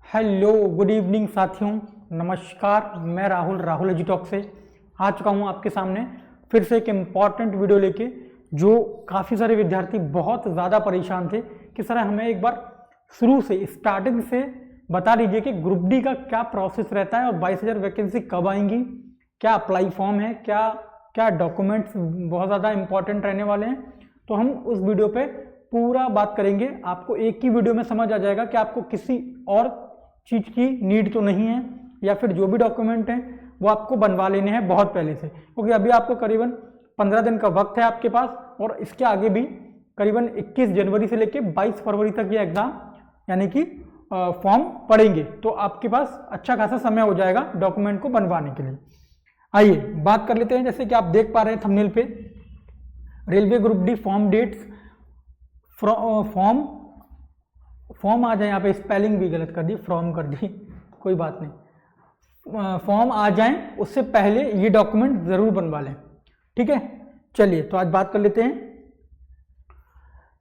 Hello good evening साथियों, नमस्कार। मैं राहुल एजुटॉक से आ चुका हूँ आपके सामने फिर से एक इम्पॉर्टेंट वीडियो लेके। जो काफ़ी सारे विद्यार्थी बहुत ज़्यादा परेशान थे कि सर हमें एक बार शुरू से स्टार्टिंग से बता दीजिए कि ग्रुप डी का क्या प्रोसेस रहता है और 22,000 वैकेंसी कब आएंगी, क्या अप्लाई फॉर्म है, क्या क्या डॉक्यूमेंट्स बहुत ज़्यादा इंपॉर्टेंट रहने वाले हैं। तो हम उस वीडियो पे पूरा बात करेंगे। आपको एक ही वीडियो में समझ आ जाएगा कि आपको किसी और चीज़ की नीड तो नहीं है, या फिर जो भी डॉक्यूमेंट हैं वो आपको बनवा लेने हैं बहुत पहले से, क्योंकि अभी आपको करीबन 15 दिन का वक्त है आपके पास, और इसके आगे भी करीबन 21 जनवरी से लेकर 22 फरवरी तक ये एग्ज़ाम यानी कि फॉर्म पड़ेंगे। तो आपके पास अच्छा खासा समय हो जाएगा डॉक्यूमेंट को बनवाने के लिए। आइए बात कर लेते हैं। जैसे कि आप देख पा रहे हैं थंबनेल पे, railway group D form dates, form आ जाए। यहाँ पे स्पेलिंग भी गलत कर दी, फॉर्म कर दी, कोई बात नहीं। फॉर्म आ जाए उससे पहले ये डॉक्यूमेंट जरूर बनवा लें, ठीक है। चलिए तो आज बात कर लेते हैं।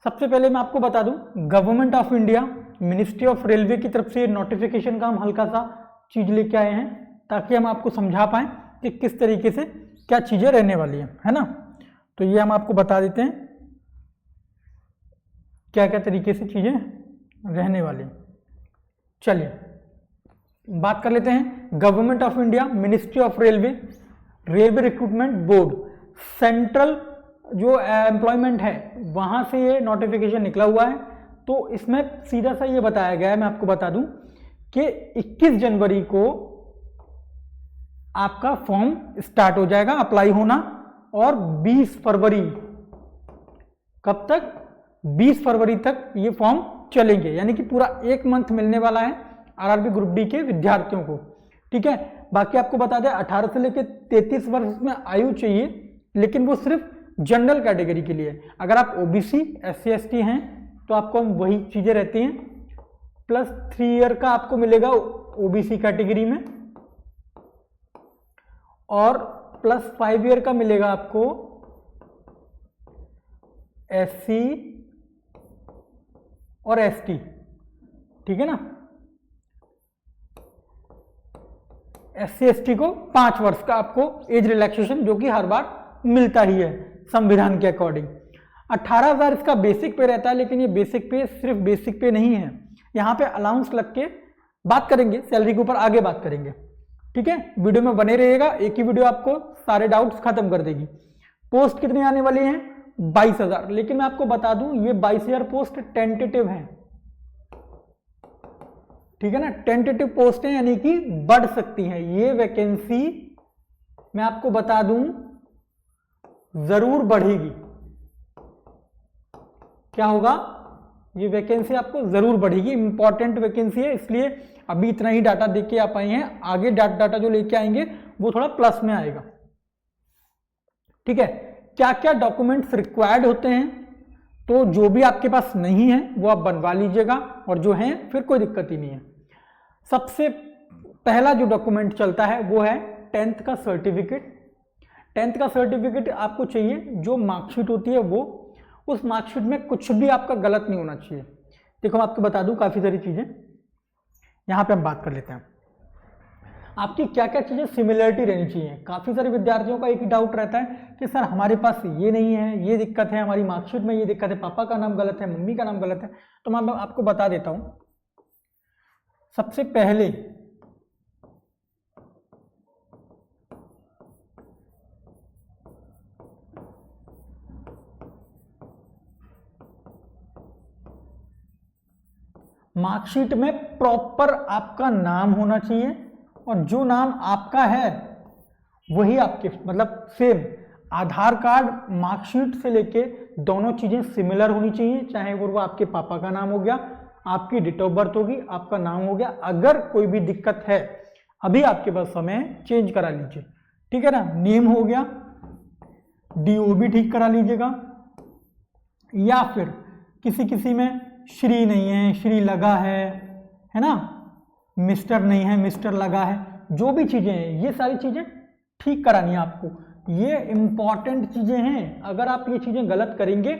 सबसे पहले मैं आपको बता दूं, government of India ministry of railway की तरफ से नोटिफिकेशन का हम हल्का सा चीज लेके आए हैं, ताकि हम आपको समझा पाएं कि किस तरीके से क्या चीजें रहने वाली है ना। तो ये हम आपको बता देते हैं क्या क्या तरीके से चीजें रहने वाली। चलिए बात कर लेते हैं। Government of India ministry of railway, railway recruitment board, central जो एम्प्लॉयमेंट है वहां से ये नोटिफिकेशन निकला हुआ है। तो इसमें सीधा सा ये बताया गया है, मैं आपको बता दूं कि 21 जनवरी को आपका फॉर्म स्टार्ट हो जाएगा अप्लाई होना, और 20 फरवरी, कब तक, 20 फरवरी तक ये फॉर्म चलेंगे, यानी कि पूरा एक मंथ मिलने वाला है आरआरबी ग्रुप डी के विद्यार्थियों को, ठीक है। बाकी आपको बता दें 18 से लेकर 33 वर्ष में आयु चाहिए, लेकिन वो सिर्फ जनरल कैटेगरी के लिए। अगर आप ओबीसी SC ST हैं तो आपको वही चीजें रहती हैं। प्लस 3 ईयर का आपको मिलेगा ओबीसी कैटेगरी में, और प्लस 5 ईयर का मिलेगा आपको SC और ST, ठीक है ना। SC ST को 5 वर्ष का आपको एज रिलैक्सेशन, जो कि हर बार मिलता ही है संविधान के अकॉर्डिंग। 18,000 इसका बेसिक पे रहता है, लेकिन ये बेसिक पे सिर्फ बेसिक पे नहीं है, यहाँ पे अलाउंस लग के बात करेंगे, सैलरी के ऊपर आगे बात करेंगे, ठीक है। वीडियो में बने रहिएगा, एक ही वीडियो आपको सारे डाउट्स खत्म कर देगी। पोस्ट कितनी आने वाली है? 22,000। लेकिन मैं आपको बता दूं ये 22,000 पोस्ट टेंटेटिव हैं, ठीक है ना। टेंटेटिव पोस्ट है, यानी कि बढ़ सकती हैं ये वैकेंसी। मैं आपको बता दूं जरूर बढ़ेगी। क्या होगा? ये वैकेंसी आपको जरूर बढ़ेगी, इंपॉर्टेंट वैकेंसी है, इसलिए अभी इतना ही डाटा देख के आप आए हैं। आगे डाटा जो लेके आएंगे वो थोड़ा प्लस में आएगा, ठीक है। क्या क्या डॉक्यूमेंट्स रिक्वायर्ड होते हैं? तो जो भी आपके पास नहीं है वो आप बनवा लीजिएगा, और जो है फिर कोई दिक्कत ही नहीं है। सबसे पहला जो डॉक्यूमेंट चलता है वो है 10th का सर्टिफिकेट। 10th का सर्टिफिकेट आपको चाहिए। जो मार्कशीट होती है वो, उस मार्कशीट में कुछ भी आपका गलत नहीं होना चाहिए। देखो मैं आपको बता दूं काफी सारी चीजें, यहां पे हम बात कर लेते हैं। आपकी क्या क्या चीजें सिमिलरिटी रहनी चाहिए। काफी सारे विद्यार्थियों का एक ही डाउट रहता है कि सर हमारे पास ये नहीं है, ये दिक्कत है, हमारी मार्कशीट में ये दिक्कत है, पापा का नाम गलत है, मम्मी का नाम गलत है। तो मैं आपको बता देता हूं। सबसे पहले मार्कशीट में प्रॉपर आपका नाम होना चाहिए, और जो नाम आपका है वही आपके, मतलब सेम। आधार कार्ड, मार्कशीट से लेके दोनों चीजें सिमिलर होनी चाहिए, चाहे वो आपके पापा का नाम हो गया, आपकी डेट ऑफ बर्थ होगी, आपका नाम हो गया। अगर कोई भी दिक्कत है अभी आपके पास समय, चेंज करा लीजिए, ठीक है ना। नेम हो गया, DO भी ठीक करा लीजिएगा, या फिर किसी में श्री नहीं है, श्री लगा है ना, मिस्टर नहीं है, मिस्टर लगा है। जो भी चीजें हैं ये सारी चीजें ठीक करानी है आपको। ये इंपॉर्टेंट चीजें हैं, अगर आप ये चीजें गलत करेंगे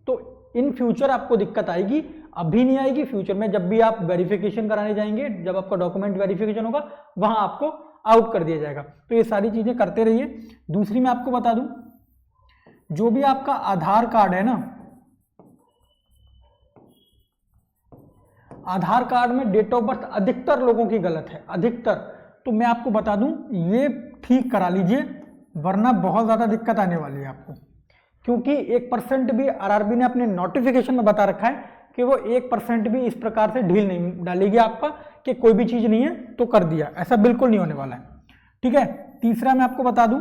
तो इन फ्यूचर आपको दिक्कत आएगी। अभी नहीं आएगी, फ्यूचर में जब भी आप वेरिफिकेशन कराने जाएंगे, जब आपका डॉक्यूमेंट वेरिफिकेशन होगा वहां आपको आउट कर दिया जाएगा। तो ये सारी चीजें करते रहिए। दूसरी मैं आपको बता दूं, जो भी आपका आधार कार्ड है ना, आधार कार्ड में डेट ऑफ बर्थ अधिकतर लोगों की गलत है, अधिकतर। तो मैं आपको बता दूं, ये ठीक करा लीजिए, वरना बहुत ज्यादा दिक्कत आने वाली है आपको। क्योंकि 1% भी आरआरबी ने अपने नोटिफिकेशन में बता रखा है कि वो 1% भी इस प्रकार से ढील नहीं डालेगी आपका कि कोई भी चीज नहीं है तो कर दिया, ऐसा बिल्कुल नहीं होने वाला है। ठीक है। तीसरा मैं आपको बता दूं,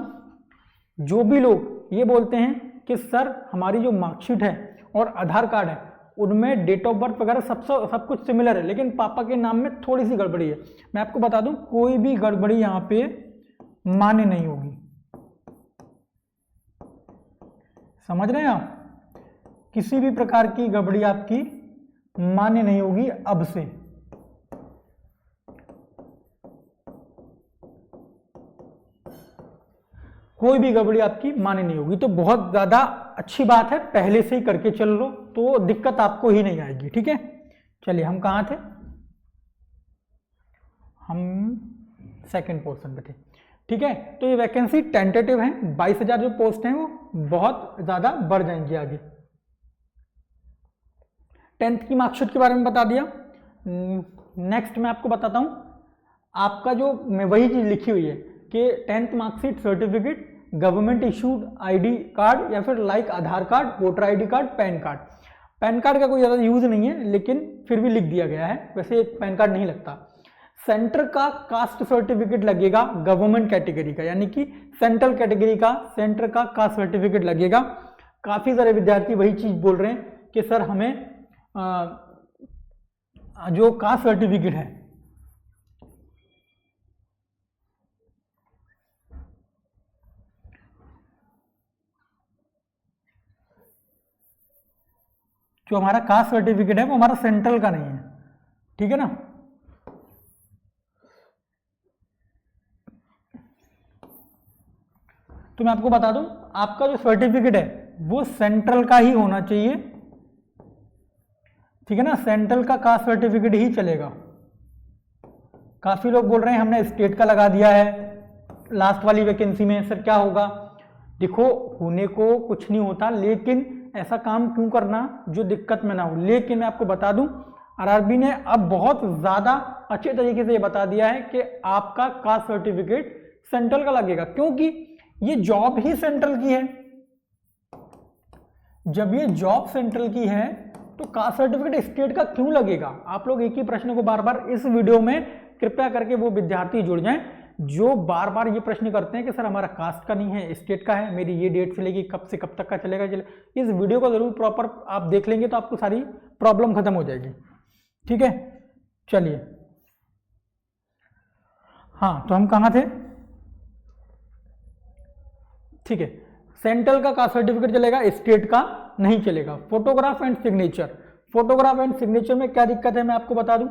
जो भी लोग ये बोलते हैं कि सर हमारी जो मार्कशीट है और आधार कार्ड है उनमें डेट ऑफ बर्थ वगैरह सब कुछ सिमिलर है, लेकिन पापा के नाम में थोड़ी सी गड़बड़ी है, मैं आपको बता दूं कोई भी गड़बड़ी यहां पे मान्य नहीं होगी। समझ रहे हैं आप? किसी भी प्रकार की गड़बड़ी आपकी मान्य नहीं होगी अब से। कोई भी गड़बड़ी आपकी मान्य नहीं होगी। तो बहुत ज्यादा अच्छी बात है, पहले से ही करके चल लो तो दिक्कत आपको ही नहीं आएगी। ठीक है। चलिए, हम कहां थे? हम सेकंड पोर्शन पे थे। ठीक है। तो ये वैकेंसी टेंटेटिव है, 22,000 जो पोस्ट हैं वो बहुत ज्यादा बढ़ जाएंगी आगे। 10th की मार्कशीट के बारे में बता दिया। नेक्स्ट मैं आपको बताता हूं, आपका जो मैं वही चीज लिखी हुई है कि 10th marksheet certificate government issued ID card या फिर like Aadhaar card, voter ID card, PAN card. PAN card का कोई ज़्यादा यूज नहीं है, लेकिन फिर भी लिख दिया गया है, वैसे पैन कार्ड नहीं लगता। सेंटर का कास्ट सर्टिफिकेट लगेगा गवर्नमेंट कैटेगरी का, यानी कि सेंट्रल कैटेगरी का सेंटर का कास्ट सर्टिफिकेट लगेगा। काफ़ी सारे विद्यार्थी वही चीज़ बोल रहे हैं कि सर हमें जो कास्ट सर्टिफिकेट है जो हमारा कास्ट सर्टिफिकेट है वो हमारा सेंट्रल का नहीं है। ठीक है ना। तो मैं आपको बता दूं, आपका जो सर्टिफिकेट है वो सेंट्रल का ही होना चाहिए। ठीक है ना, सेंट्रल का कास्ट सर्टिफिकेट ही चलेगा। काफी लोग बोल रहे हैं हमने स्टेट का लगा दिया है लास्ट वाली वैकेंसी में, सर क्या होगा? देखो, होने को कुछ नहीं होता, लेकिन ऐसा काम क्यों करना जो दिक्कत में ना हो। लेकिन मैं आपको बता दूं, आरआरबी ने अब बहुत ज्यादा अच्छे तरीके से ये बता दिया है कि आपका कास्ट सर्टिफिकेट सेंट्रल का लगेगा, क्योंकि ये जॉब ही सेंट्रल की है। जब ये जॉब सेंट्रल की है तो कास्ट सर्टिफिकेट स्टेट का क्यों लगेगा? आप लोग एक ही प्रश्न को बार बार इस वीडियो में कृपया करके वो विद्यार्थी जुड़ जाएं जो बार बार ये प्रश्न करते हैं कि सर हमारा कास्ट का नहीं है, स्टेट का है, मेरी ये डेट से लेगी कब से कब तक का चलेगा। इस वीडियो को जरूर प्रॉपर आप देख लेंगे तो आपको सारी प्रॉब्लम खत्म हो जाएगी। ठीक है। चलिए, हाँ, तो हम कहाँ थे? ठीक है, सेंट्रल का कास्ट सर्टिफिकेट चलेगा, स्टेट का नहीं चलेगा। Photograph and signature, photograph and signature में क्या दिक्कत है मैं आपको बता दूं।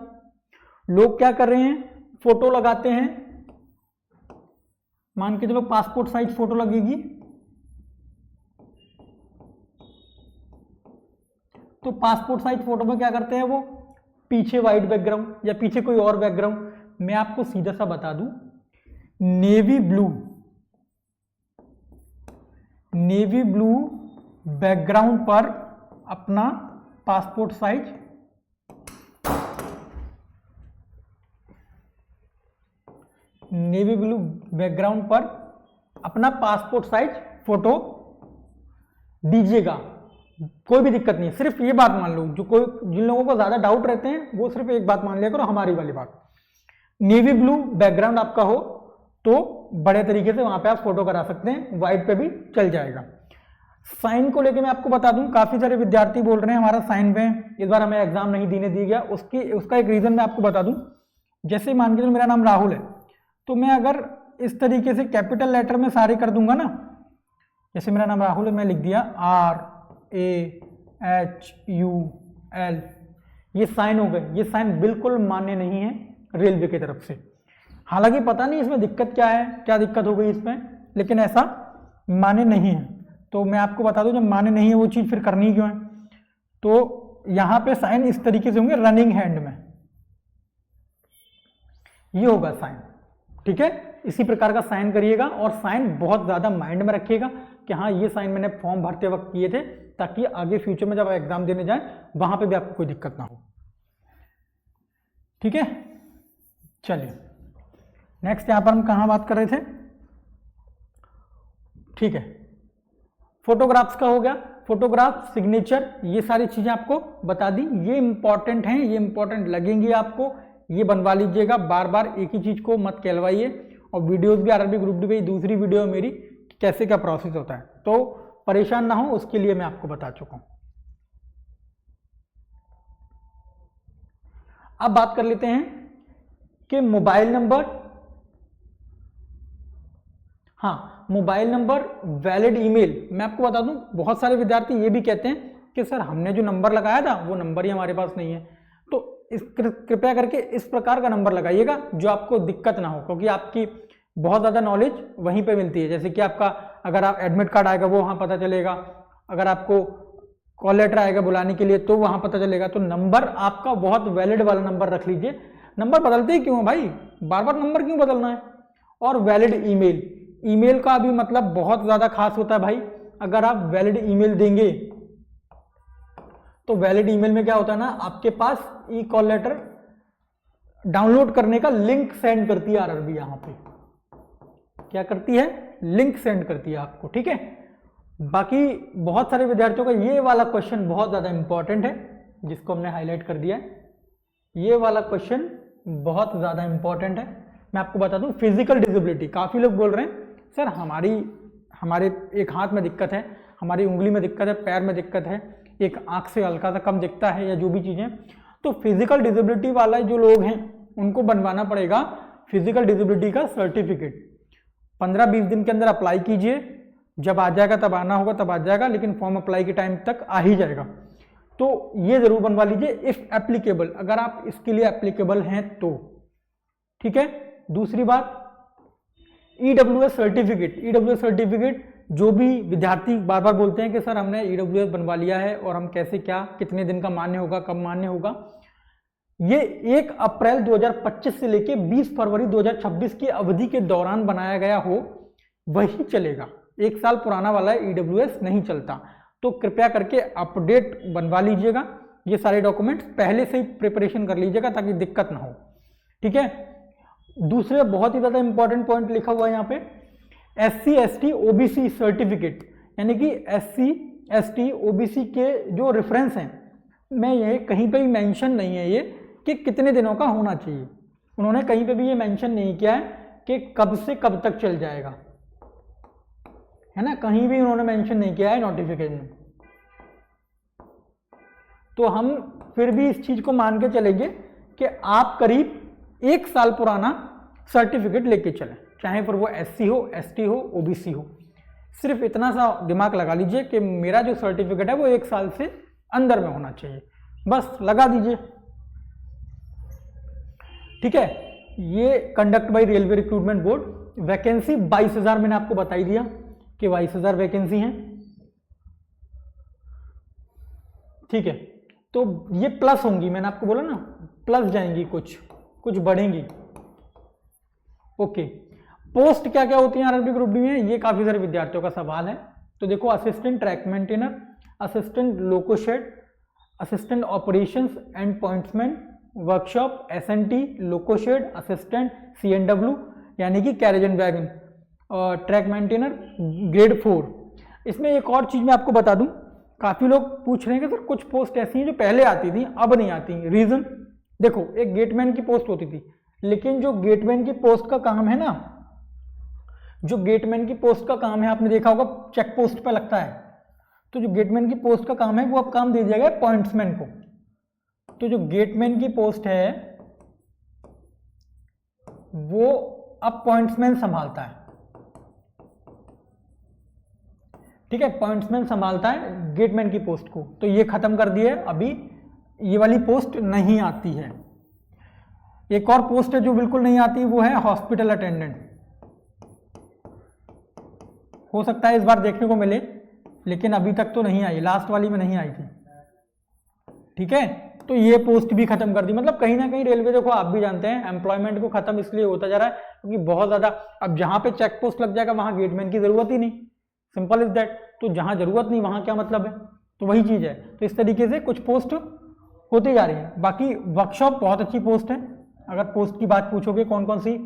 लोग क्या कर रहे हैं, फोटो लगाते हैं, मान के चलो पासपोर्ट साइज फोटो लगेगी, तो पासपोर्ट साइज फोटो में क्या करते हैं वो, पीछे वाइट बैकग्राउंड या पीछे कोई और बैकग्राउंड। मैं आपको सीधा सा बता दूं, नेवी ब्लू बैकग्राउंड पर अपना passport size navy blue background पर अपना पासपोर्ट साइज फोटो दीजिएगा, कोई भी दिक्कत नहीं है। सिर्फ ये बात मान लो, जिन लोगों को ज्यादा डाउट रहते हैं वो सिर्फ एक बात मान लिया करो, हमारी वाली बात, नेवी ब्लू बैकग्राउंड आपका हो तो बड़े तरीके से वहां पे आप फोटो करा सकते हैं, व्हाइट पे भी चल जाएगा। साइन को लेके मैं आपको बता दूं, काफी सारे विद्यार्थी बोल रहे हैं हमारा साइन पे इस बार हमें एग्जाम नहीं देने दिया गया। उसका एक रीजन मैं आपको बता दूं, जैसे मान के चलो मेरा नाम राहुल है, तो मैं अगर इस तरीके से कैपिटल लेटर में सारे कर दूंगा ना, जैसे मेरा नाम राहुल है, मैं लिख दिया RAHUL, ये साइन हो गए। ये साइन बिल्कुल मान्य नहीं है रेलवे की तरफ से। हालांकि पता नहीं इसमें दिक्कत क्या है, क्या दिक्कत हो गई इसमें, लेकिन ऐसा मान्य नहीं है। तो मैं आपको बता दूं, जब मान्य नहीं है वो चीज़ फिर करनी क्यों है। तो यहां पे साइन इस तरीके से होंगे, रनिंग हैंड में ये होगा साइन। ठीक है, इसी प्रकार का साइन करिएगा और साइन बहुत ज्यादा माइंड में रखिएगा कि हाँ ये साइन मैंने फॉर्म भरते वक्त किए थे, ताकि आगे फ्यूचर में जब एग्जाम देने जाए वहां पे भी आपको कोई दिक्कत ना हो। ठीक है, चलिए नेक्स्ट यहां पर हम कहां बात कर रहे थे। ठीक है, फोटोग्राफ्स का हो गया, फोटोग्राफ, सिग्नेचर, ये सारी चीजें आपको बता दी, ये इंपॉर्टेंट हैं, ये इंपॉर्टेंट लगेंगी आपको, ये बनवा लीजिएगा, बार बार एक ही चीज को मत कहलवाइए। और वीडियोस भी आरआरबी ग्रुप डी पे दूसरी वीडियो मेरी कैसे क्या प्रोसेस होता है, तो परेशान ना हो, उसके लिए मैं आपको बता चुका हूं। अब बात कर लेते हैं कि मोबाइल नंबर, हाँ मोबाइल नंबर, वैलिड ईमेल। मैं आपको बता दूं, बहुत सारे विद्यार्थी ये भी कहते हैं कि सर हमने जो नंबर लगाया था वो नंबर ही हमारे पास नहीं है, तो कृपया करके इस प्रकार का नंबर लगाइएगा जो आपको दिक्कत ना हो, क्योंकि आपकी बहुत ज़्यादा नॉलेज वहीं पे मिलती है। जैसे कि आपका अगर आप एडमिट कार्ड आएगा वो वहाँ पता चलेगा, अगर आपको कॉल लेटर आएगा बुलाने के लिए तो वहाँ पता चलेगा। तो नंबर आपका बहुत वैलिड वाला नंबर रख लीजिए। नंबर बदलते ही क्यों है भाई, बार बार नंबर क्यों बदलना है। और वैलिड ईमेल, ईमेल का भी मतलब बहुत ज़्यादा खास होता है भाई। अगर आप वैलिड ईमेल देंगे तो वैलिड ईमेल में क्या होता है ना, आपके पास ई कॉल लेटर डाउनलोड करने का लिंक सेंड करती है आरआरबी, यहाँ पे क्या करती है, लिंक सेंड करती है आपको। ठीक है, बाकी बहुत सारे विद्यार्थियों का ये वाला क्वेश्चन बहुत ज्यादा इंपॉर्टेंट है, जिसको हमने हाईलाइट कर दिया है। ये वाला क्वेश्चन बहुत ज्यादा इंपॉर्टेंट है। मैं आपको बता दूं, फिजिकल डिसेबिलिटी, काफी लोग बोल रहे हैं सर हमारे एक हाथ में दिक्कत है, हमारी उंगली में दिक्कत है, पैर में दिक्कत है, एक आंख से हल्का सा कम दिखता है, या जो भी चीजें, तो फिजिकल डिसेबिलिटी वाला जो लोग हैं उनको बनवाना पड़ेगा फिजिकल डिसेबिलिटी का सर्टिफिकेट। 15-20 दिन के अंदर अप्लाई कीजिए, जब आ जाएगा तब आना होगा तब आ जाएगा, लेकिन फॉर्म अप्लाई के टाइम तक आ ही जाएगा। तो ये जरूर बनवा लीजिए इफ एप्लीकेबल, अगर आप इसके लिए एप्लीकेबल हैं तो। ठीक है, दूसरी बात ईडब्ल्यूएस सर्टिफिकेट। ईडब्ल्यूएस सर्टिफिकेट जो भी विद्यार्थी बार बार बोलते हैं कि सर हमने ईडब्ल्यूएस बनवा लिया है और हम कैसे क्या, कितने दिन का मान्य होगा, कब मान्य होगा, ये 1 अप्रैल 2025 से लेके 20 फरवरी 2026 की अवधि के दौरान बनाया गया हो वही चलेगा। 1 साल पुराना वाला ईडब्ल्यूएस नहीं चलता। तो कृपया करके अपडेट बनवा लीजिएगा, ये सारे डॉक्यूमेंट्स पहले से ही प्रिपरेशन कर लीजिएगा ताकि दिक्कत ना हो। ठीक है, दूसरे बहुत ही ज्यादा इंपॉर्टेंट पॉइंट लिखा हुआ है यहाँ पे, SC ST OBC सर्टिफिकेट, यानी कि SC ST OBC के जो रेफरेंस हैं, मैं ये कहीं पे भी मेंशन नहीं है ये कि कितने दिनों का होना चाहिए। उन्होंने कहीं पे भी ये मेंशन नहीं किया है कि कब से कब तक चल जाएगा, है ना, कहीं भी उन्होंने मेंशन नहीं किया है नोटिफिकेशन में। तो हम फिर भी इस चीज को मान के चलेंगे कि आप करीब 1 साल पुराना सर्टिफिकेट लेके चलें, चाहे फिर वो SC हो, ST हो, OBC हो। सिर्फ इतना सा दिमाग लगा लीजिए कि मेरा जो सर्टिफिकेट है वो 1 साल से अंदर में होना चाहिए, बस लगा दीजिए। ठीक है, ये conduct bye railway recruitment board. Vacancy 22,000 मैंने आपको बता ही दिया कि 22,000 वैकेंसी हैं। ठीक है, तो ये प्लस होंगी, मैंने आपको बोला ना प्लस जाएंगी, कुछ बढ़ेंगी। ओके, पोस्ट क्या क्या होती है आरआरबी ग्रुप डी में, ये काफी सारे विद्यार्थियों का सवाल है। तो देखो, assistant track maintainer, assistant loco shed, assistant operations and pointsman, workshop, SNT, loco shed, assistant CNW यानी कि कैरेज एंड वैगन, और ट्रैक मेंटेनर ग्रेड 4। इसमें एक और चीज मैं आपको बता दूं, काफी लोग पूछ रहे हैं कि सर कुछ पोस्ट ऐसी हैं जो पहले आती थी अब नहीं आती। रीजन देखो, एक गेटमैन की पोस्ट होती थी, लेकिन जो गेटमैन की पोस्ट का काम है ना, जो गेटमैन की पोस्ट का काम है, आपने देखा होगा चेक पोस्ट पे लगता है, तो जो गेटमैन की पोस्ट का काम है वो अब काम दे दिया गया पॉइंट्समैन को। तो जो गेटमैन की पोस्ट है वो अब पॉइंट्समैन संभालता है। ठीक है, पॉइंट्समैन संभालता है गेटमैन की पोस्ट को, तो ये खत्म कर दिए, अभी ये वाली पोस्ट नहीं आती है। एक और पोस्ट है जो बिल्कुल नहीं आती, वो है हॉस्पिटल अटेंडेंट। हो सकता है इस बार देखने को मिले, लेकिन अभी तक तो नहीं आई, लास्ट वाली में नहीं आई थी। ठीक है। तो ये पोस्ट भी खत्म कर दी। मतलब कहीं ना कहीं रेलवे, देखो आप भी जानते हैं, एम्प्लॉयमेंट को खत्म इसलिए होता जा रहा है क्योंकि बहुत ज्यादा, अब जहां पे चेक पोस्ट लग जाएगा वहां गेटमैन की जरूरत ही नहीं, सिंपल इज दैट। तो जहां जरूरत नहीं वहां क्या मतलब है, तो वही चीज है। तो इस तरीके से कुछ पोस्ट होती जा रही है। बाकी वर्कशॉप बहुत अच्छी पोस्ट है। अगर पोस्ट की बात पूछोगे कौन कौन सी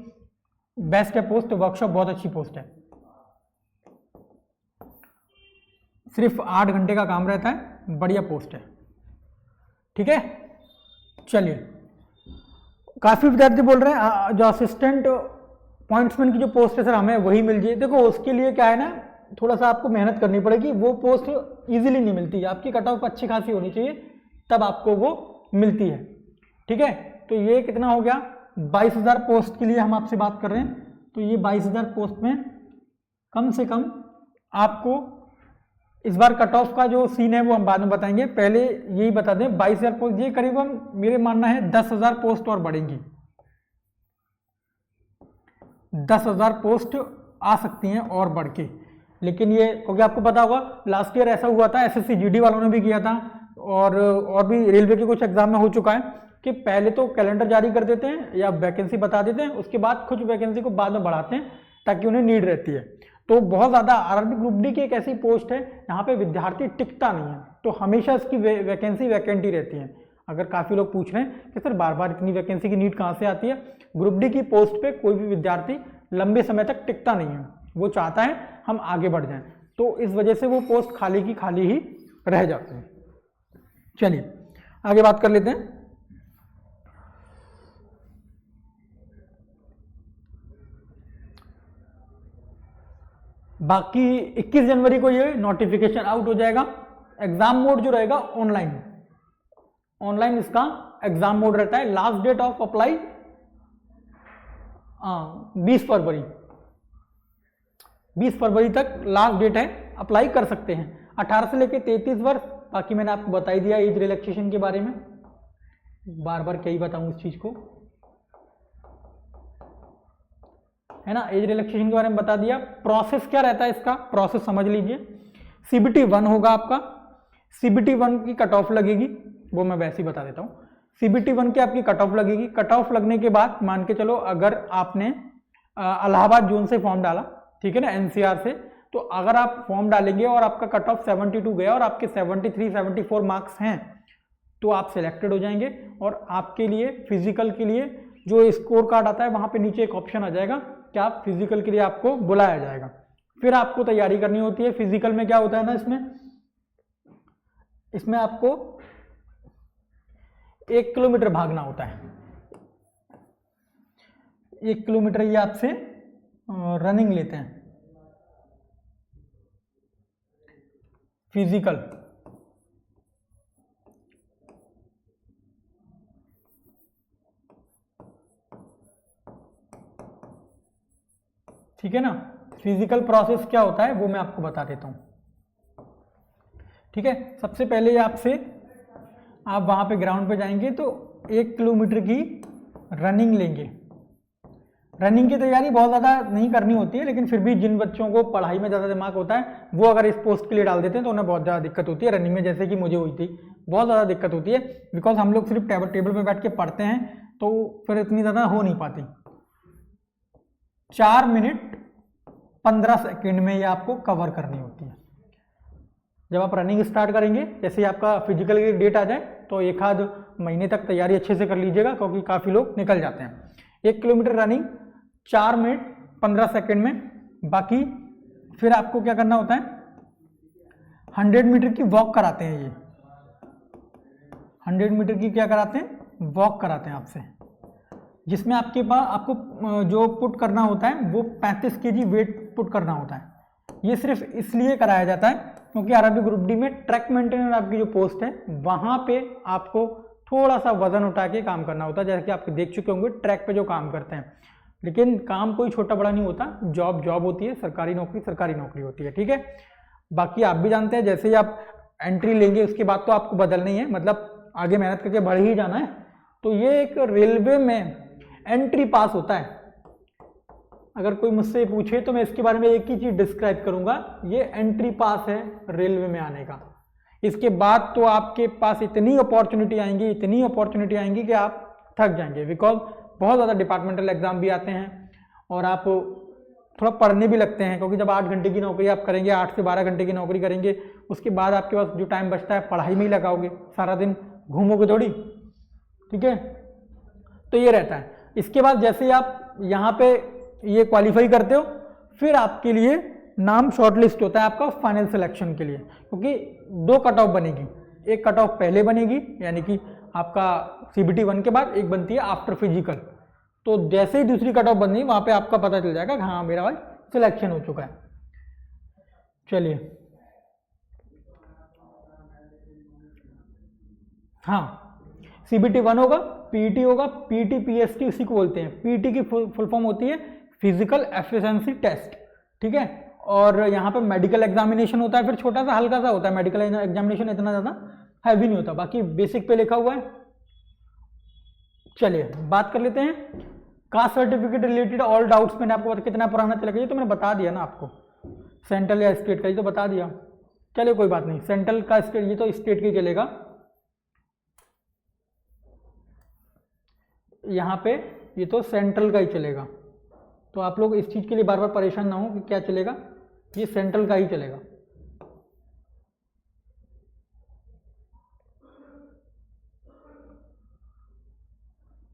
बेस्ट है पोस्ट, वर्कशॉप बहुत अच्छी पोस्ट है। सिर्फ 8 घंटे का काम रहता है, बढ़िया पोस्ट है, ठीक है। चलिए, काफी विद्यार्थी बोल रहे हैं जो असिस्टेंट पॉइंट्समैन की जो पोस्ट है सर हमें वही मिल जाए। देखो उसके लिए क्या है ना, थोड़ा सा आपको मेहनत करनी पड़ेगी, वो पोस्ट इजीली नहीं मिलती, आपकी कट ऑफ अच्छी खासी होनी चाहिए तब आपको वो मिलती है, ठीक है। तो ये कितना हो गया, 22,000 पोस्ट के लिए हम आपसे बात कर रहे हैं। तो ये 22,000 पोस्ट में कम से कम आपको इस बार कट ऑफ का जो सीन है वो हम बाद में बताएंगे, पहले यही बता दें 22,000 पोस्ट, ये करीबन मेरे मानना है 10,000 पोस्ट और बढ़ेंगी, 10,000 पोस्ट आ सकती हैं और बढ़ के। लेकिन ये क्योंकि आपको पता होगा लास्ट ईयर ऐसा हुआ था, एसएससी जीडी वालों ने भी किया था और भी रेलवे के कुछ एग्जाम में हो चुका है कि पहले तो कैलेंडर जारी कर देते हैं या वैकेंसी बता देते हैं, उसके बाद कुछ वैकेंसी को बाद में बढ़ाते हैं ताकि उन्हें नीड रहती है। तो बहुत ज़्यादा आरआरबी ग्रुप डी की एक ऐसी पोस्ट है यहाँ पे विद्यार्थी टिकता नहीं है, तो हमेशा इसकी वैकेंसी वैकेंट ही रहती है। अगर काफ़ी लोग पूछ रहे हैं कि सर बार बार इतनी वैकेंसी की नीड कहाँ से आती है, ग्रुप डी की पोस्ट पे कोई भी विद्यार्थी लंबे समय तक टिकता नहीं है, वो चाहता है हम आगे बढ़ जाएं, तो इस वजह से वो पोस्ट खाली की खाली ही रह जाती है। चलिए आगे बात कर लेते हैं। बाकी 21 जनवरी को ये नोटिफिकेशन आउट हो जाएगा। एग्जाम मोड जो रहेगा ऑनलाइन इसका एग्जाम मोड रहता है। लास्ट डेट ऑफ अप्लाई 20 फरवरी, 20 फरवरी तक लास्ट डेट है, अप्लाई कर सकते हैं 18 से लेकर 33 वर्ष। बाकी मैंने आपको बता ही दिया एज रिलैक्सेशन के बारे में, बार बार क्या ही बताऊं इस चीज को, है ना। एज रिलैक्सेशन के बारे में बता दिया। प्रोसेस क्या रहता है इसका, प्रोसेस समझ लीजिए। सीबीटी 1 होगा आपका, सीबीटी 1 की कट ऑफ लगेगी, वो मैं वैसे ही बता देता हूँ। सीबीटी 1 की आपकी कट ऑफ लगेगी। कट ऑफ लगने के बाद मान के चलो अगर आपने इलाहाबाद जोन से फॉर्म डाला, ठीक है ना, एनसीआर से, तो अगर आप फॉर्म डालेंगे और आपका कट ऑफ 72 गया और आपके 73 74 मार्क्स हैं तो आप सिलेक्टेड हो जाएंगे। और आपके लिए फिजिकल के लिए जो स्कोर कार्ड आता है वहां पे नीचे एक ऑप्शन आ जाएगा कि आप फिजिकल के लिए आपको बुलाया जाएगा। फिर आपको तैयारी करनी होती है। फिजिकल में क्या होता है ना, इसमें आपको 1 किलोमीटर भागना होता है। 1 किलोमीटर ये आपसे रनिंग लेते हैं फिजिकल। ठीक है ना। फिजिकल प्रोसेस क्या होता है वो मैं आपको बता देता हूं, ठीक है। सबसे पहले आपसे आप वहां पे ग्राउंड पे जाएंगे तो 1 किलोमीटर की रनिंग लेंगे। रनिंग की तैयारी बहुत ज़्यादा नहीं करनी होती है, लेकिन फिर भी जिन बच्चों को पढ़ाई में ज़्यादा दिमाग होता है वो अगर इस पोस्ट के लिए डाल देते हैं तो उन्हें बहुत ज़्यादा दिक्कत होती है रनिंग में, जैसे कि मुझे हुई थी। बहुत ज़्यादा दिक्कत होती है बिकॉज हम लोग सिर्फ टेबल पे बैठ के पढ़ते हैं तो फिर इतनी ज़्यादा हो नहीं पाती। 4 मिनट 15 सेकेंड में ये आपको कवर करनी होती है। जब आप रनिंग स्टार्ट करेंगे, जैसे ही आपका फिजिकल की डेट आ जाए तो 1 आध महीने तक तैयारी अच्छे से कर लीजिएगा क्योंकि काफ़ी लोग निकल जाते हैं। 1 किलोमीटर रनिंग 4 मिनट 15 सेकेंड में। बाकी फिर आपको क्या करना होता है, 100 मीटर की वॉक कराते हैं। ये 100 मीटर की क्या कराते हैं, वॉक कराते हैं आपसे, जिसमें आपके पास आपको जो पुट करना होता है वो 35 kg वेट पुट करना होता है। ये सिर्फ इसलिए कराया जाता है क्योंकि आरआरबी ग्रुप डी में ट्रैक मेंटेनर आपकी जो पोस्ट है वहां पे आपको थोड़ा सा वजन उठा के काम करना होता है। जैसे कि आप देख चुके होंगे ट्रैक पे जो काम करते हैं, लेकिन काम कोई छोटा बड़ा नहीं होता, जॉब होती है, सरकारी नौकरी होती है, ठीक है। बाकी आप भी जानते हैं जैसे ही आप एंट्री लेंगे उसके बाद तो आपको बदलना ही है, मतलब आगे मेहनत करके बढ़ ही जाना है। तो ये एक रेलवे में एंट्री पास होता है। अगर कोई मुझसे पूछे तो मैं इसके बारे में एक ही चीज डिस्क्राइब करूंगा, ये एंट्री पास है रेलवे में आने का। इसके बाद तो आपके पास इतनी अपॉर्चुनिटी आएंगी कि आप थक जाएंगे, बिकॉज बहुत ज़्यादा डिपार्टमेंटल एग्जाम भी आते हैं और आप थोड़ा पढ़ने भी लगते हैं, क्योंकि जब 8 घंटे की नौकरी आप करेंगे, 8 से 12 घंटे की नौकरी करेंगे, उसके बाद आपके पास जो टाइम बचता है पढ़ाई में ही लगाओगे, सारा दिन घूमोगे थोड़ी, ठीक है। तो ये रहता है। इसके बाद जैसे आप यहाँ पे ये क्वालिफाई करते हो, फिर आपके लिए नाम शॉर्टलिस्ट होता है आपका फाइनल सिलेक्शन के लिए, क्योंकि 2 कट ऑफ बनेगी, एक कट ऑफ पहले बनेगी यानी कि आपका CBT 1 के बाद, एक बनती है आफ्टर फिजिकल। तो जैसे ही दूसरी कट ऑफ बनी वहां पे आपका पता चल जाएगा हाँ मेरा भाई सिलेक्शन हो चुका है। चलिए, हाँ CBT 1 होगा, PET होगा, PET PST उसी को बोलते हैं। PET की फुल फॉर्म होती है फिजिकल एफिशिएंसी टेस्ट, ठीक है। और यहाँ पे मेडिकल एग्जामिनेशन होता है, फिर छोटा सा हल्का सा होता है मेडिकल एग्जामिनेशन, इतना ज़्यादा हैवी नहीं होता, बाकी बेसिक पे लिखा हुआ है। चलिए बात कर लेते हैं caste certificate related all doubts. मैंने आपको बता कितना पुराना चलेगा, ये तो मैंने बता दिया ना आपको, सेंट्रल या स्टेट का, ये तो बता दिया। चलिए कोई बात नहीं, सेंट्रल का स्टेट, ये तो स्टेट का ही चलेगा। यहाँ पे ये तो सेंट्रल का ही चलेगा, तो आप लोग इस चीज़ के लिए बार बार परेशान ना हो कि क्या चलेगा, ये सेंट्रल का ही चलेगा।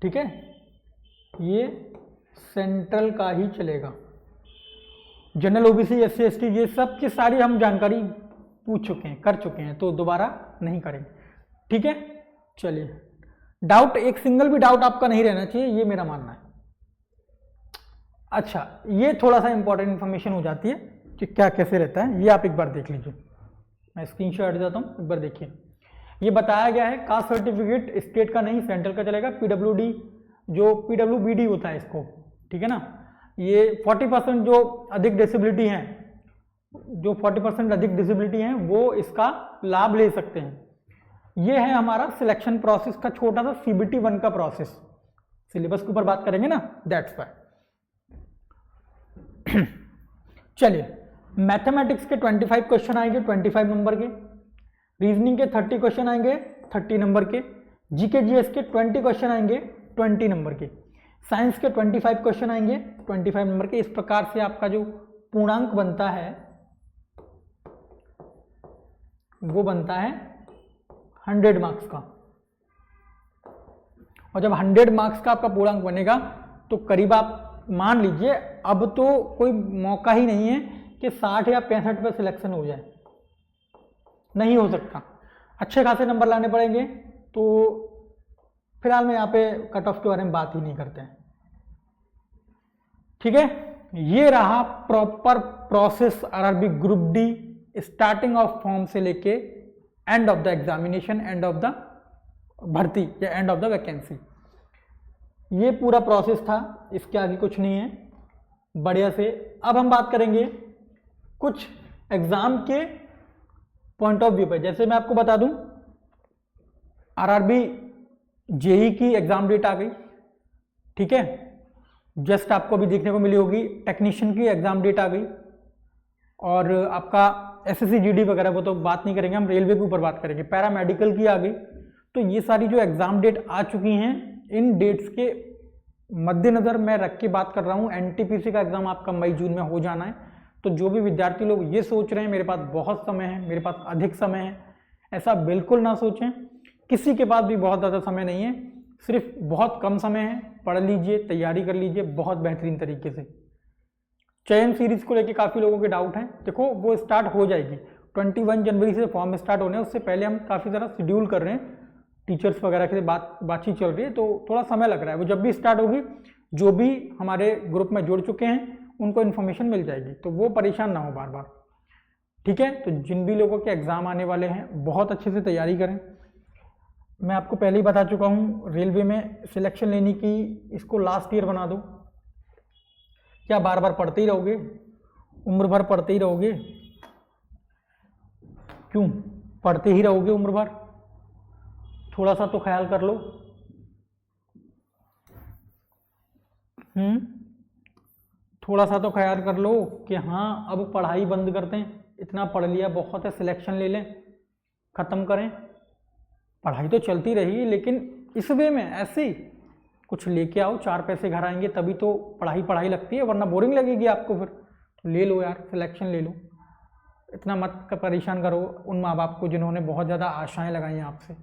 ठीक है, ये सेंट्रल का ही चलेगा। जनरल OBC SC ST ये सब की सारी हम जानकारी पूछ चुके हैं, कर चुके हैं, तो दोबारा नहीं करेंगे, ठीक है। चलिए, डाउट, एक सिंगल भी डाउट आपका नहीं रहना चाहिए, ये मेरा मानना है। अच्छा, ये थोड़ा सा इंपॉर्टेंट इंफॉर्मेशन हो जाती है कि क्या कैसे रहता है, ये आप एक बार देख लीजिए, मैं स्क्रीनशॉट देता हूँ, एक बार देखिए। ये बताया गया है कास्ट सर्टिफिकेट स्टेट का नहीं सेंट्रल का चलेगा। PWD जो PWBD होता है इसको, ठीक है ना, ये 40% जो अधिक डिसेबिलिटी हैं, जो 40% अधिक डिसेबिलिटी हैं वो इसका लाभ ले सकते हैं। ये है हमारा सिलेक्शन प्रोसेस का छोटा सा CBT 1 का प्रोसेस, सिलेबस के ऊपर बात करेंगे ना, दैट्स व्हाई। चलिए, मैथमेटिक्स के 25 क्वेश्चन आएंगे 25 नंबर के, रीजनिंग के 30 क्वेश्चन आएंगे 30 नंबर के, GK GS के 20 क्वेश्चन आएंगे 20 नंबर के, साइंस के 25 क्वेश्चन आएंगे 25 नंबर के। इस प्रकार से आपका जो पूर्णांक बनता है वो बनता है 100 मार्क्स का, और जब 100 मार्क्स का आपका पूर्णांक बनेगा तो करीब आप मान लीजिए अब तो कोई मौका ही नहीं है कि 60 या 65 पे सिलेक्शन हो जाए, नहीं हो सकता, अच्छे खासे नंबर लाने पड़ेंगे। तो फिलहाल मैं यहाँ पे कट ऑफ के बारे में बात ही नहीं करते हैं, ठीक है। ये रहा proper process RRB group D, starting of form से लेके end of the examination, end of the भर्ती या एंड ऑफ द वैकेंसी, ये पूरा प्रोसेस था, इसके आगे कुछ नहीं है, बढ़िया से। अब हम बात करेंगे कुछ एग्जाम के पॉइंट ऑफ व्यू पे। जैसे मैं आपको बता दूं, RRB JEE की एग्जाम डेट आ गई, ठीक है, जस्ट आपको अभी देखने को मिली होगी। टेक्नीशियन की एग्जाम डेट आ गई, और आपका SSC GD वगैरह वो तो बात नहीं करेंगे, हम रेलवे के ऊपर बात करेंगे। पैरामेडिकल की आ गई, तो ये सारी जो एग्जाम डेट आ चुकी हैं, इन डेट्स के मद्देनजर मैं रख के बात कर रहा हूँ। NTPC का एग्जाम आपका मई जून में हो जाना है, तो जो भी विद्यार्थी लोग ये सोच रहे हैं मेरे पास बहुत समय है, मेरे पास अधिक समय है, ऐसा बिल्कुल ना सोचें। किसी के पास भी बहुत ज़्यादा समय नहीं है, सिर्फ बहुत कम समय है, पढ़ लीजिए, तैयारी कर लीजिए बहुत बेहतरीन तरीके से। चयन सीरीज को लेके काफ़ी लोगों के डाउट हैं, देखो वो स्टार्ट हो जाएगी, 21 जनवरी से फॉर्म स्टार्ट होने हैं, उससे पहले हम काफ़ी ज़्यादा शेड्यूल कर रहे हैं, टीचर्स वगैरह के बातचीत चल रही है, तो थोड़ा समय लग रहा है। वो जब भी स्टार्ट होगी, जो भी हमारे ग्रुप में जुड़ चुके हैं उनको इन्फॉर्मेशन मिल जाएगी, तो वो परेशान ना हो बार बार, ठीक है। तो जिन भी लोगों के एग्ज़ाम आने वाले हैं बहुत अच्छे से तैयारी करें। मैं आपको पहले ही बता चुका हूँ, रेलवे में सिलेक्शन लेने की इसको लास्ट ईयर बना दो। क्या बार बार पढ़ते ही रहोगे, उम्र भर पढ़ते ही रहोगे? क्यों पढ़ते ही रहोगे उम्र भर? थोड़ा सा तो ख्याल कर लो। थोड़ा सा तो ख्याल कर लो कि हाँ अब पढ़ाई बंद करते हैं, इतना पढ़ लिया बहुत है, सिलेक्शन ले लें। ख़त्म करें। पढ़ाई तो चलती रही, लेकिन इस वे में ऐसे ही कुछ लेके आओ, 4 पैसे घर आएंगे, तभी तो पढ़ाई पढ़ाई लगती है, वरना बोरिंग लगेगी आपको फिर। तो ले लो यार, सिलेक्शन ले लो, इतना मत परेशान करो उन माँ बाप को जिन्होंने बहुत ज़्यादा आशाएं लगाई हैं आपसे।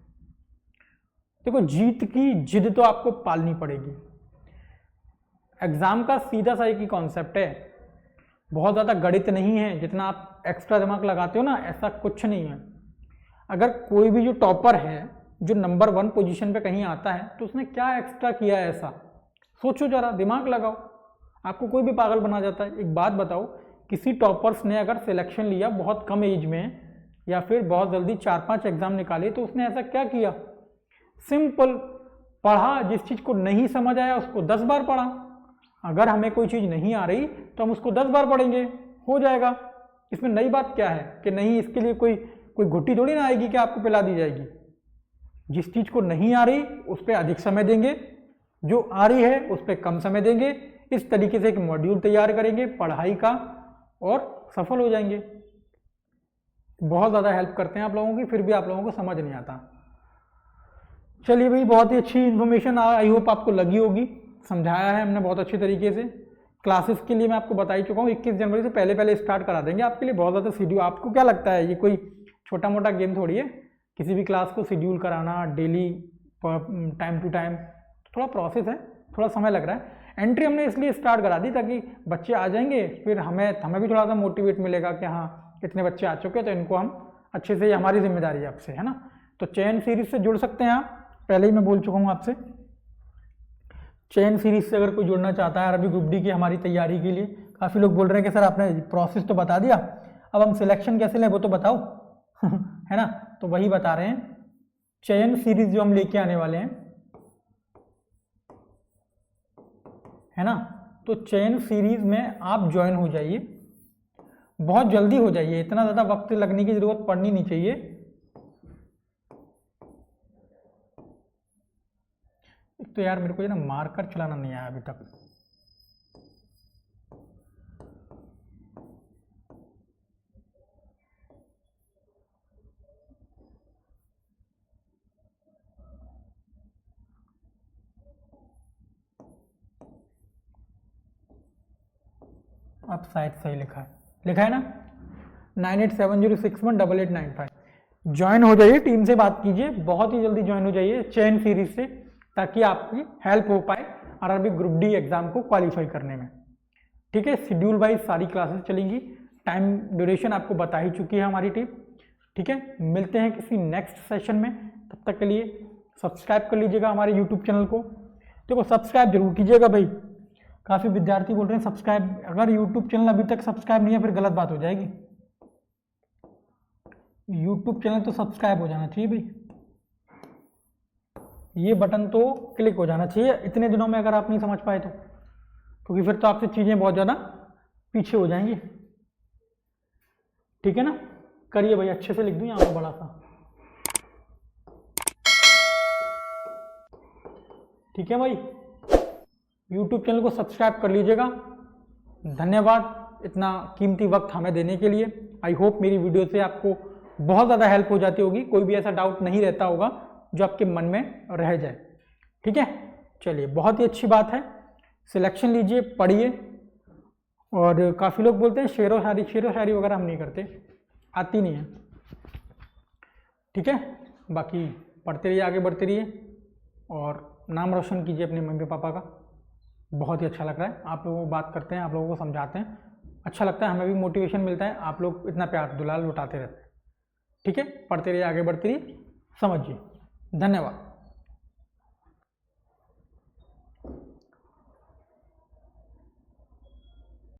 देखो, जीत की जिद तो आपको पालनी पड़ेगी। एग्ज़ाम का सीधा सा एक ही कॉन्सेप्ट है, बहुत ज़्यादा गणित नहीं है, जितना आप एक्स्ट्रा दिमाग लगाते हो ना, ऐसा कुछ नहीं है। अगर कोई भी जो टॉपर है, जो नंबर 1 पोजीशन पे कहीं आता है, तो उसने क्या एक्स्ट्रा किया है ऐसा, सोचो जरा, दिमाग लगाओ। आपको कोई भी पागल बना जाता है। एक बात बताओ, किसी टॉपर्स ने अगर सिलेक्शन लिया बहुत कम एज में, या फिर बहुत जल्दी 4-5 एग्जाम निकाले, तो उसने ऐसा क्या किया? सिंपल, पढ़ा, जिस चीज़ को नहीं समझ आया उसको 10 बार पढ़ा। अगर हमें कोई चीज़ नहीं आ रही तो हम उसको 10 बार पढ़ेंगे, हो जाएगा। इसमें नई बात क्या है कि नहीं, इसके लिए कोई घुट्टी थोड़ी ना आएगी कि आपको पिला दी जाएगी। जिस चीज़ को नहीं आ रही उस पर अधिक समय देंगे, जो आ रही है उस पर कम समय देंगे। इस तरीके से एक मॉड्यूल तैयार करेंगे पढ़ाई का और सफल हो जाएंगे। बहुत ज़्यादा हेल्प करते हैं आप लोगों की, फिर भी आप लोगों को समझ नहीं आता। चलिए भाई, बहुत ही अच्छी इन्फॉर्मेशन आई होप आपको लगी होगी, समझाया है हमने बहुत अच्छी तरीके से। क्लासेस के लिए मैं आपको बता ही चुका हूँ, 21 जनवरी से पहले स्टार्ट करा देंगे आपके लिए। बहुत ज़्यादा शेड्यूल, आपको क्या लगता है ये कोई छोटा मोटा गेम थोड़ी है? किसी भी क्लास को शेड्यूल कराना डेली टाइम टू टाइम, थोड़ा प्रोसेस है, थोड़ा समय लग रहा है। एंट्री हमने इसलिए स्टार्ट करा दी ताकि बच्चे आ जाएंगे, फिर हमें भी थोड़ा सा मोटिवेट मिलेगा कि हाँ इतने बच्चे आ चुके हैं तो इनको हम अच्छे से, हमारी जिम्मेदारी है आपसे, है ना। तो चयन सीरीज से जुड़ सकते हैं आप, पहले ही मैं बोल चुका हूँ आपसे। चयन सीरीज से अगर कोई जुड़ना चाहता है अरबी ग्रुप डी की हमारी तैयारी के लिए, काफ़ी लोग बोल रहे हैं कि सर आपने प्रोसेस तो बता दिया, अब हम सिलेक्शन कैसे लें वो तो बताओ है ना। तो वही बता रहे हैं, चयन सीरीज जो हम लेके आने वाले हैं, है ना। तो चयन सीरीज में आप ज्वाइन हो जाइए, बहुत जल्दी हो जाइए, इतना ज़्यादा वक्त लगने की ज़रूरत पड़नी नहीं चाहिए। तो यार मेरे को ये ना मार्कर चलाना नहीं आया अभी तक। अब शायद सही लिखा है ना, 9870618895। ज्वाइन हो जाइए, टीम से बात कीजिए, बहुत ही जल्दी ज्वाइन हो जाइए चयन सीरीज से, ताकि आपकी हेल्प हो पाए अरबी ग्रुप डी एग्जाम को क्वालिफाई करने में। ठीक है, शेड्यूल वाइज सारी क्लासेस चलेंगी, टाइम ड्यूरेशन आपको बता ही चुकी है हमारी टीम। ठीक है, मिलते हैं किसी नेक्स्ट सेशन में, तब तक के लिए सब्सक्राइब कर लीजिएगा हमारे यूट्यूब चैनल को। देखो, सब्सक्राइब जरूर कीजिएगा भाई, काफ़ी विद्यार्थी बोल रहे हैं सब्सक्राइब, अगर यूट्यूब चैनल अभी तक सब्सक्राइब नहीं है फिर गलत बात हो जाएगी। यूट्यूब चैनल तो सब्सक्राइब हो जाना चाहिए भाई, ये बटन तो क्लिक हो जाना चाहिए इतने दिनों में, अगर आप नहीं समझ पाए तो, क्योंकि फिर तो आपसे चीज़ें बहुत ज़्यादा पीछे हो जाएंगी। ठीक है ना, करिए भाई, अच्छे से लिख दूँ यहाँ पर बड़ा सा। ठीक है भाई, YouTube चैनल को सब्सक्राइब कर लीजिएगा। धन्यवाद इतना कीमती वक्त हमें देने के लिए। आई होप मेरी वीडियो से आपको बहुत ज़्यादा हेल्प हो जाती होगी, कोई भी ऐसा डाउट नहीं रहता होगा जो आपके मन में रह जाए। ठीक है, चलिए, बहुत ही अच्छी बात है, सिलेक्शन लीजिए, पढ़िए। और काफ़ी लोग बोलते हैं शेर व शायरी वगैरह हम नहीं करते, आती नहीं है। ठीक है, बाकी पढ़ते रहिए, आगे बढ़ते रहिए और नाम रोशन कीजिए अपने मम्मी पापा का। बहुत ही अच्छा लग रहा है, आप लोगों को बात करते हैं, आप लोगों को समझाते हैं, अच्छा लगता है, हमें भी मोटिवेशन मिलता है, आप लोग इतना प्यार दुलाल लुटाते रहते हैं। ठीक है, पढ़ते रहिए, आगे बढ़ते रहिए, समझिए। धन्यवाद।